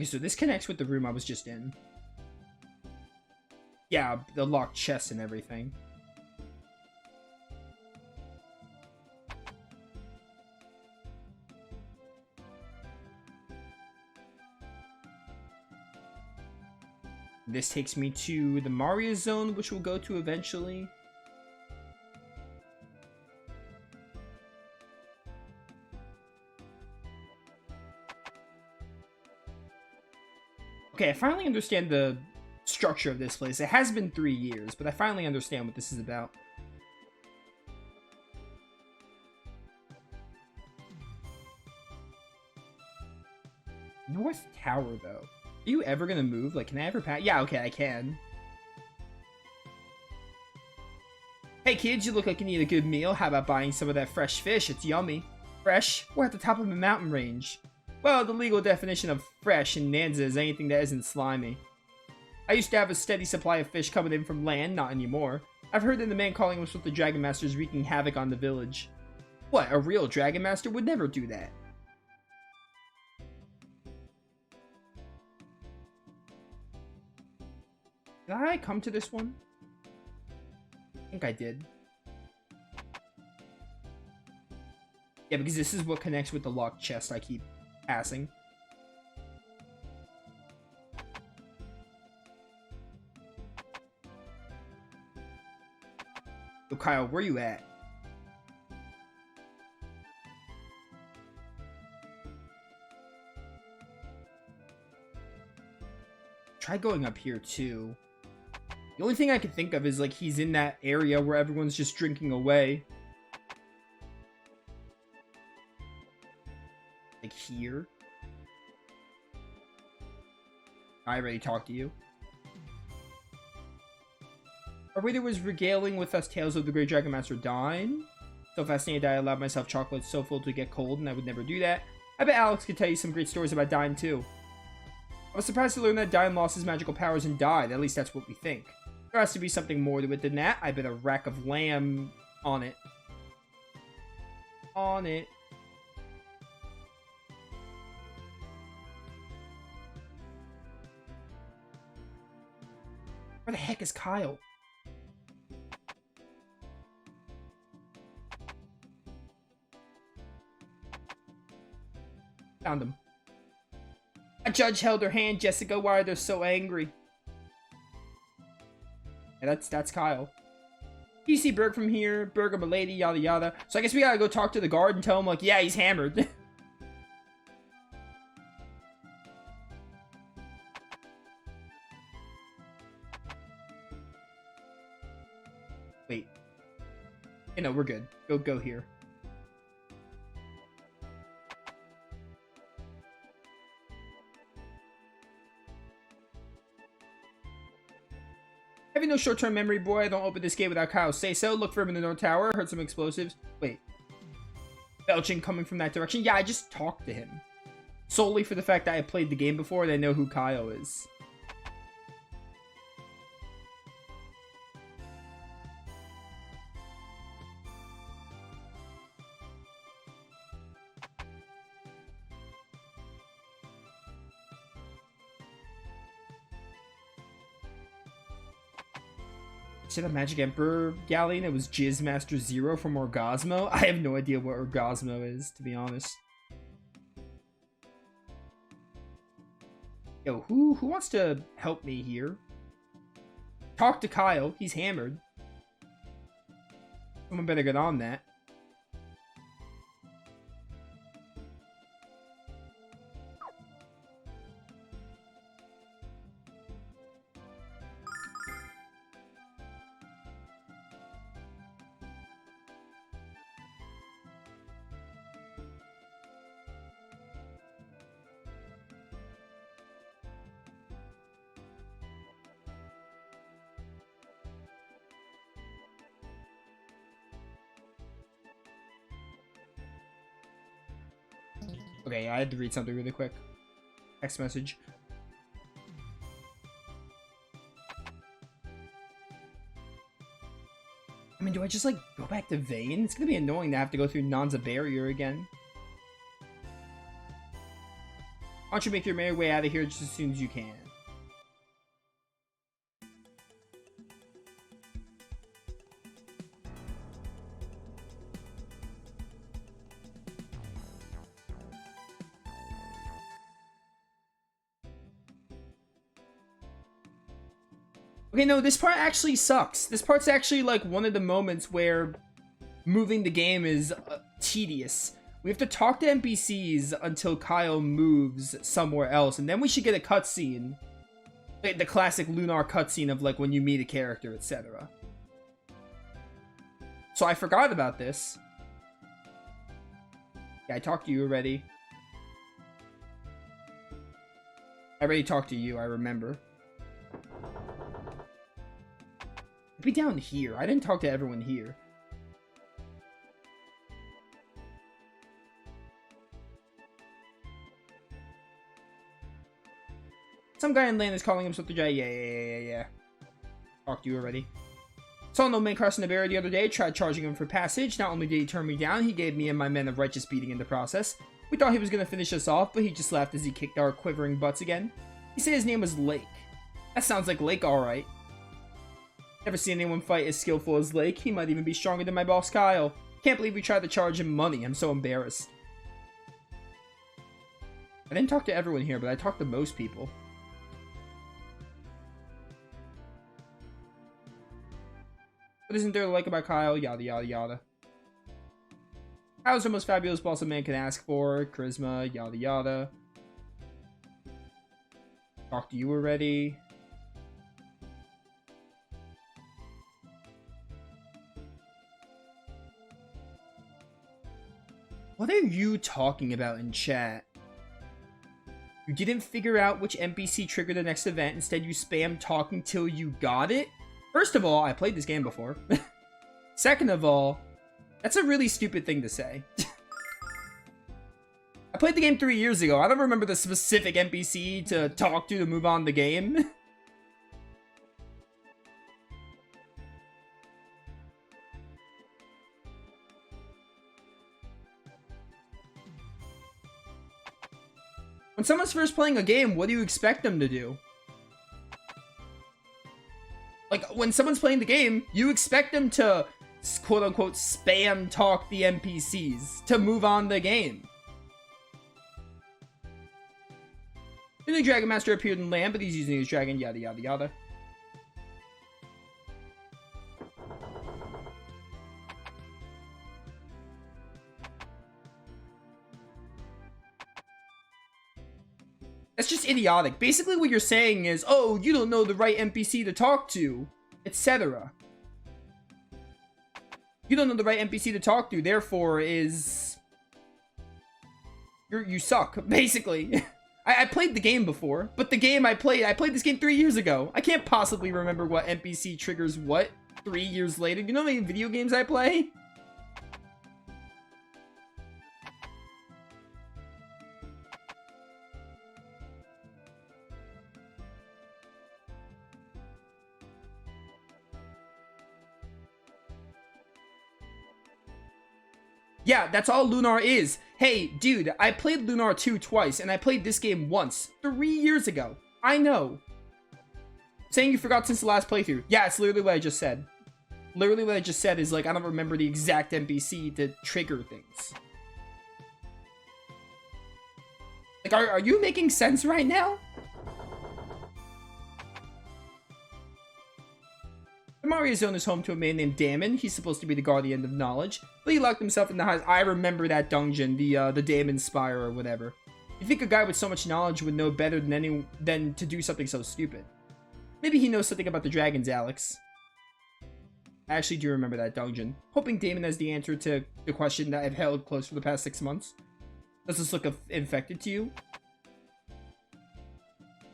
Okay, so this connects with the room I was just in. Yeah, the locked chest and everything. This takes me to the Mario zone, which we'll go to eventually. Okay, I finally understand the structure of this place. It has been 3 years, but I finally understand what this is about. North Tower, though. Are you ever gonna move? Like, can I ever pass? Yeah, okay, I can. Hey kids, you look like you need a good meal. How about buying some of that fresh fish? It's yummy. Fresh? We're at the top of a mountain range. Well, the legal definition of fresh in Nanza is anything that isn't slimy. I used to have a steady supply of fish coming in from land, not anymore. I've heard that the man calling us with the Dragon Master is wreaking havoc on the village. What, a real Dragon Master would never do that. Did I come to this one? I think I did. Yeah, because this is what connects with the locked chest I keep passing. So Kyle, where you at? Try going up here too. The only thing I can think of is like he's in that area where everyone's just drinking away. Like here. I already talked to you. Our waiter was regaling with us tales of the Great Dragon Master dying. So fascinated that I allowed myself chocolate so full to get cold, and I would never do that. I bet Alex could tell you some great stories about dying too. I was surprised to learn that Dime lost his magical powers and died. At least that's what we think. There has to be something more to it than that. I bet a rack of lamb on it. On it. Where the heck is Kyle? Found him. A judge held her hand. Jessica, why are they so angry? Yeah, that's Kyle. You see Berg from here, Berg, my lady, yada yada. So I guess we gotta go talk to the guard and tell him, like, yeah, he's hammered. Wait. You know, we're good. Go here. Having no short-term memory, boy. Don't open this gate without Kyle say so. Look for him in the North Tower. Heard some explosives. Wait. Belching coming from that direction. Yeah, I just talked to him. Solely for the fact that I played the game before and I know who Kyle is. Is it a Magic Emperor Galleon? It was Jizz Master Zero from Orgasmo. I have no idea what Orgasmo is, to be honest. Yo, who wants to help me here? Talk to Kyle. He's hammered. Someone better get on that. Okay, I had to read something really quick. Text message. I mean, do I just, like, go back to Vane? It's gonna be annoying to have to go through Nanza Barrier again. Why don't you make your merry way out of here just as soon as you can? Okay, no, this part actually sucks. This part's actually like one of the moments where moving the game is tedious. We have to talk to NPCs until Kyle moves somewhere else, and then we should get a cutscene. Like the classic Lunar cutscene of like when you meet a character, etc. So I forgot about this. Yeah, I talked to you already. I already talked to you, I remember. Be down here. I didn't talk to everyone here. Some guy in land is calling himself the Jay. Yeah. Talked to you already. Saw an old man crossing the barrier the other day. Tried charging him for passage. Not only did he turn me down, he gave me and my men a righteous beating in the process. We thought he was going to finish us off, but he just laughed as he kicked our quivering butts again. He said his name was Lake. That sounds like Lake, alright. Never seen anyone fight as skillful as Lake. He might even be stronger than my boss Kyle. Can't believe we tried to charge him money. I'm so embarrassed. I didn't talk to everyone here, but I talked to most people. What isn't there to like about Kyle? Yada yada yada. Kyle's the most fabulous boss a man can ask for. Charisma, yada yada. Talked to you already. What are you talking about in chat? You didn't figure out which NPC triggered the next event. Instead, you spam talking till you got it? First of all, I played this game before. Second of all, that's a really stupid thing to say. I played the game 3 years ago. I don't remember the specific NPC to talk to move on the game. When someone's first playing a game, what do you expect them to do? Like, when someone's playing the game, you expect them to, quote-unquote, spam talk the NPCs to move on the game. The new Dragon Master appeared in land, but he's using his dragon, yada yada yada. That's just idiotic. Basically what you're saying is, oh, you don't know the right NPC to talk to, etc. You don't know the right NPC to talk to, therefore is... you suck, basically. I played the game before, but the game I played this game 3 years ago. I can't possibly remember what NPC triggers what 3 years later. You know how many video games I play? Yeah, that's all Lunar is. Hey, dude, I played Lunar 2 twice, and I played this game once, 3 years ago. I know. Saying you forgot since the last playthrough. Yeah, it's literally what I just said. Literally what I just said is, like, I don't remember the exact NPC to trigger things. Like, are you making sense right now? The Mario Zone is home to a man named Damon. He's supposed to be the guardian of knowledge, but he locked himself in the house. I remember that dungeon, the Damon Spire or whatever. You think a guy with so much knowledge would know better than to do something so stupid? Maybe he knows something about the dragons, Alex. I actually do remember that dungeon. Hoping Damon has the answer to the question that I've held close for the past 6 months. Does this look infected to you?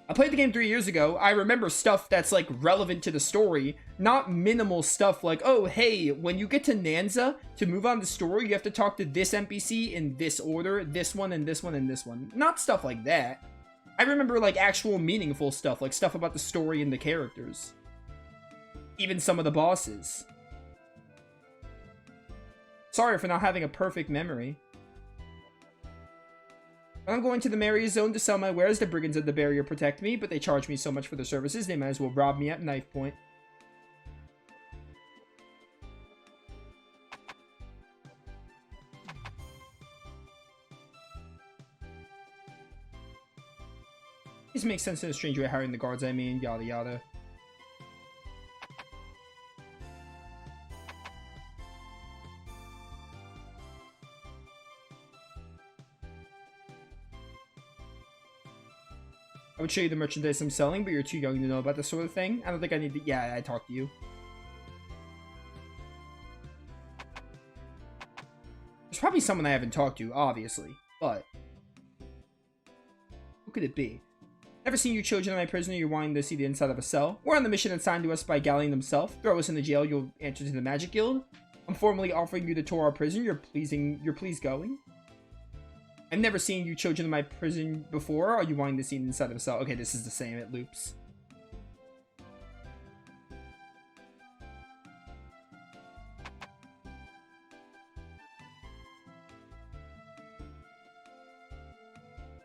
I played the game 3 years ago. I remember stuff that's, like, relevant to the story. Not minimal stuff like, oh, hey, when you get to Nanza, to move on the story, you have to talk to this NPC in this order, this one, and this one, and this one. Not stuff like that. I remember, like, actual meaningful stuff, like stuff about the story and the characters. Even some of the bosses. Sorry for not having a perfect memory. I'm going to the Maria Zone to sell my wares. The brigands of the barrier protect me, but they charge me so much for their services, they might as well rob me at knife point. This makes sense in a strange way, hiring the guards, I mean, yada yada. I would show you the merchandise I'm selling, but you're too young to know about this sort of thing. I don't think I need to... Yeah, I talked to you. There's probably someone I haven't talked to, obviously, but... who could it be? Never seen you children in my prison, you're wanting to see the inside of a cell. We're on the mission assigned to us by Galleon himself. Throw us in the jail, you'll answer to the Magic Guild. I'm formally offering you to tour our prison, you're pleased going. I've never seen you children in my prison before. Are you wanting to see the inside of a cell? Okay, this is the same, it loops.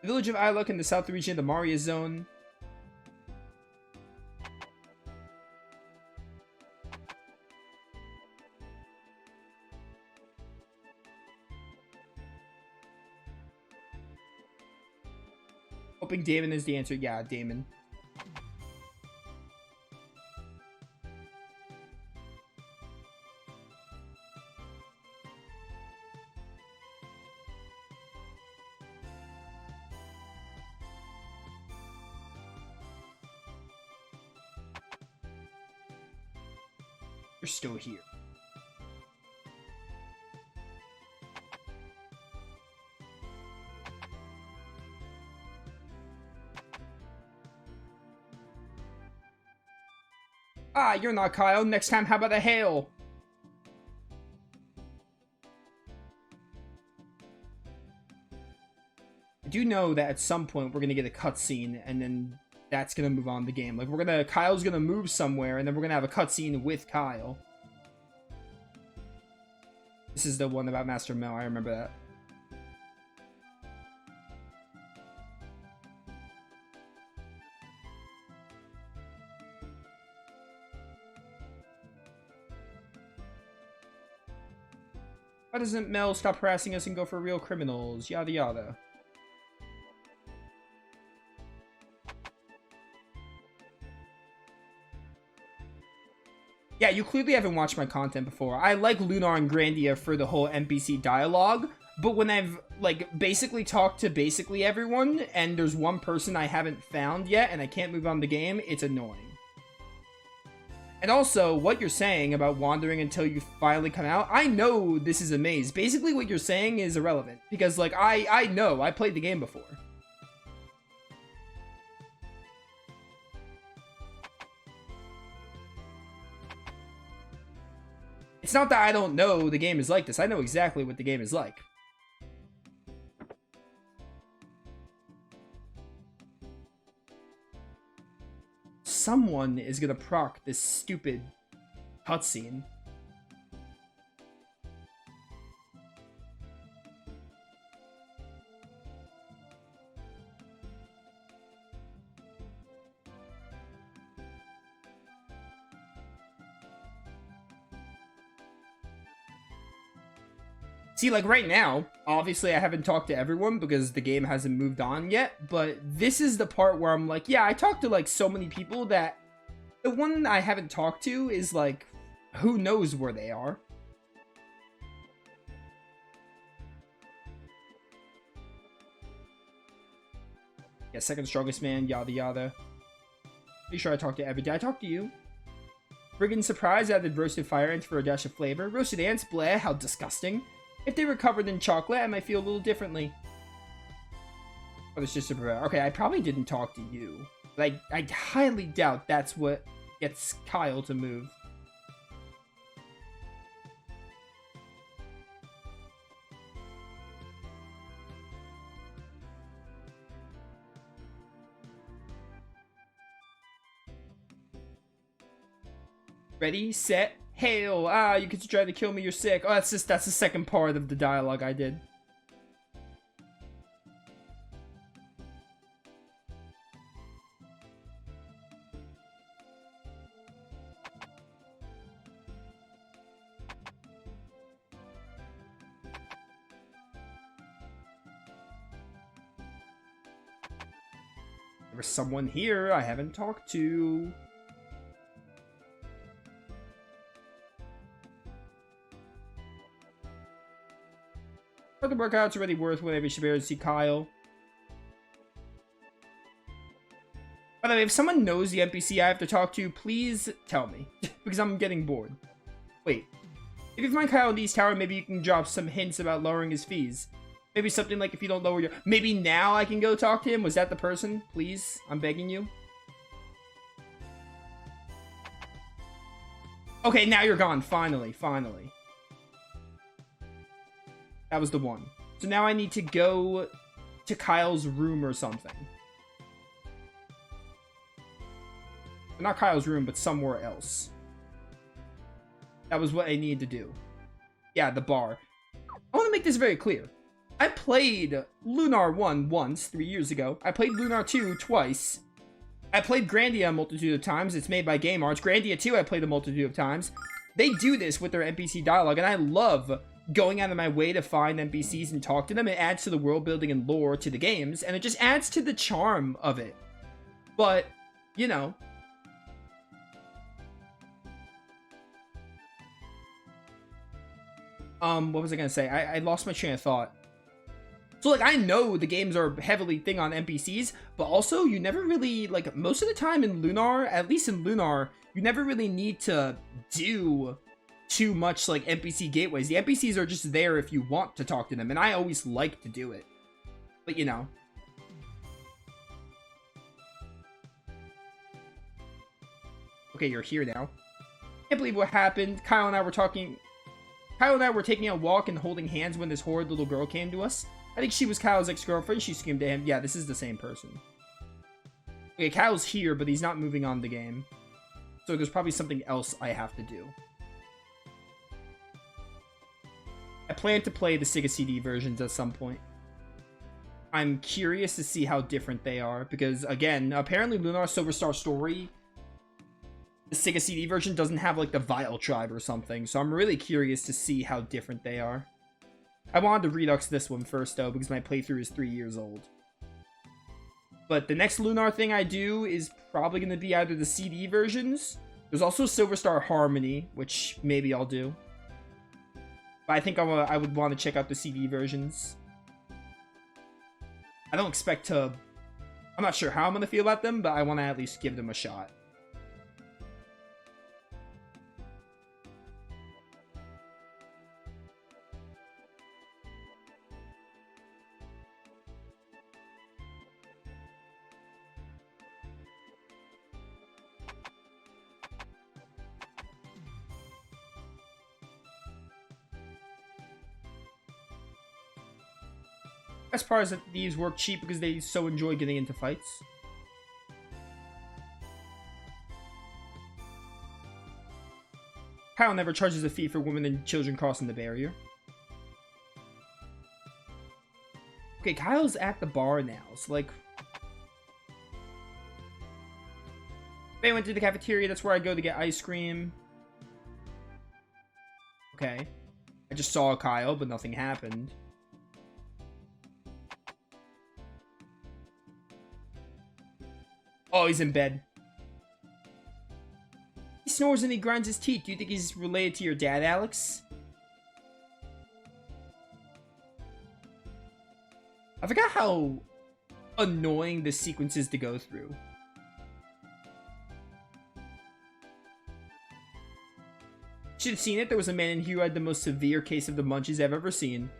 The village of Iluk in the south region of the Maria Zone. Hoping Damon is the answer. Yeah, Damon. You're still here. Ah, you're not Kyle. Next time, how about a hail? I do know that at some point we're gonna get a cutscene, and then that's gonna move on the game. Like, Kyle's gonna move somewhere, and then we're gonna have a cutscene with Kyle. This is the one about Master Mel, I remember that. Why doesn't Mel stop harassing us and go for real criminals? Yada yada. Yeah, you clearly haven't watched my content before. I like Lunar and Grandia for the whole NPC dialogue, but when I've, like, basically talked to basically everyone, and there's one person I haven't found yet, and I can't move on the game, it's annoying. And also, what you're saying about wandering until you finally come out, I know this is a maze. Basically, what you're saying is irrelevant, because, like, I know, I played the game before. It's not that I don't know the game is like this. I know exactly what the game is like. Someone is gonna proc this stupid cutscene. See, like, right now, obviously I haven't talked to everyone because the game hasn't moved on yet, but this is the part where I'm like, yeah, I talked to, like, so many people that the one I haven't talked to is, like, who knows where they are. Yeah, second strongest man, yada yada. Pretty sure I talked to every day. I talked to you. Brigand surprise added roasted fire ants for a dash of flavor. Roasted ants, bleh, how disgusting. If they were covered in chocolate, I might feel a little differently. Oh, it's just super bad. Okay, I probably didn't talk to you. But I highly doubt that's what gets Kyle to move. Ready, set, hail! Ah, you get to try to kill me, you're sick. Oh, that's the second part of the dialogue I did. There was someone here I haven't talked to. For the workout's already worth whatever you should be able to see Kyle. By the way, if someone knows the NPC I have to talk to, please tell me. Because I'm getting bored. Wait. If you find Kyle in the East Tower, maybe you can drop some hints about lowering his fees. Maybe something like if you don't lower your... Maybe now I can go talk to him? Was that the person? Please? I'm begging you. Okay, now you're gone. Finally. Finally. That was the one. So now I need to go to Kyle's room or something. Not Kyle's room, but somewhere else. That was what I needed to do. Yeah, the bar. I want to make this very clear. I played Lunar 1 once, 3 years ago. I played Lunar 2 twice. I played Grandia a multitude of times. It's made by Game Arts. Grandia 2 I played a multitude of times. They do this with their NPC dialogue, and I love going out of my way to find NPCs and talk to them. It adds to the world building and lore to the games, and it just adds to the charm of it. But, you know... what was I gonna say? I lost my train of thought. So, like, I know the games are heavily thing on NPCs, but also, you never really, like, most of the time in Lunar, at least in Lunar, you never really need to do too much, like, NPC gateways. The NPCs are just there if you want to talk to them, and I always like to do it. But, you know. Okay, you're here now. Can't believe what happened. Kyle and I were taking a walk and holding hands when this horrid little girl came to us. I think she was Kyle's ex-girlfriend. She screamed at him. Yeah, this is the same person. Okay, Kyle's here, but he's not moving on the game. So there's probably something else I have to do. I plan to play the Sega CD versions at some point. I'm curious to see how different they are. Because, again, apparently Lunar Silver Star Story... The Sega CD version doesn't have, like, the Vile Tribe or something, so I'm really curious to see how different they are. I wanted to Redux this one first, though, because my playthrough is 3 years old. But the next Lunar thing I do is probably going to be either the CD versions. There's also Silver Star Harmony, which maybe I'll do. But I think I would want to check out the CD versions. I don't expect to... I'm not sure how I'm going to feel about them, but I want to at least give them a shot. Best part is that these work cheap because they so enjoy getting into fights. Kyle never charges a fee for women and children crossing the barrier. Okay, Kyle's at the bar now, so like... If I went to the cafeteria, that's where I go to get ice cream. Okay. I just saw Kyle, but nothing happened. Oh, he's in bed. He snores and he grinds his teeth. Do you think he's related to your dad, Alex? I forgot how annoying this sequence is to go through. Should have seen it. There was a man in here who had the most severe case of the munchies I've ever seen.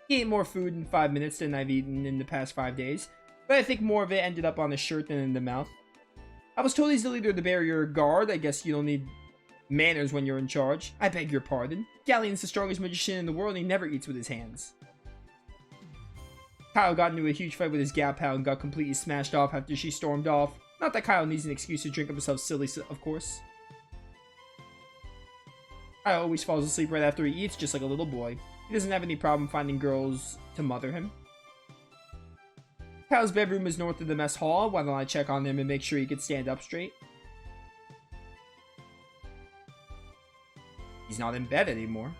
He ate more food in 5 minutes than I've eaten in the past 5 days. But I think more of it ended up on the shirt than in the mouth. I was told he's the leader of the barrier guard. I guess you don't need manners when you're in charge. I beg your pardon. Galleon's the strongest magician in the world and he never eats with his hands. Kyle got into a huge fight with his gal pal and got completely smashed off after she stormed off. Not that Kyle needs an excuse to drink up himself silly, of course. Kyle always falls asleep right after he eats, just like a little boy. He doesn't have any problem finding girls to mother him. Kyle's bedroom is north of the mess hall. Why don't I check on him and make sure he can stand up straight? He's not in bed anymore.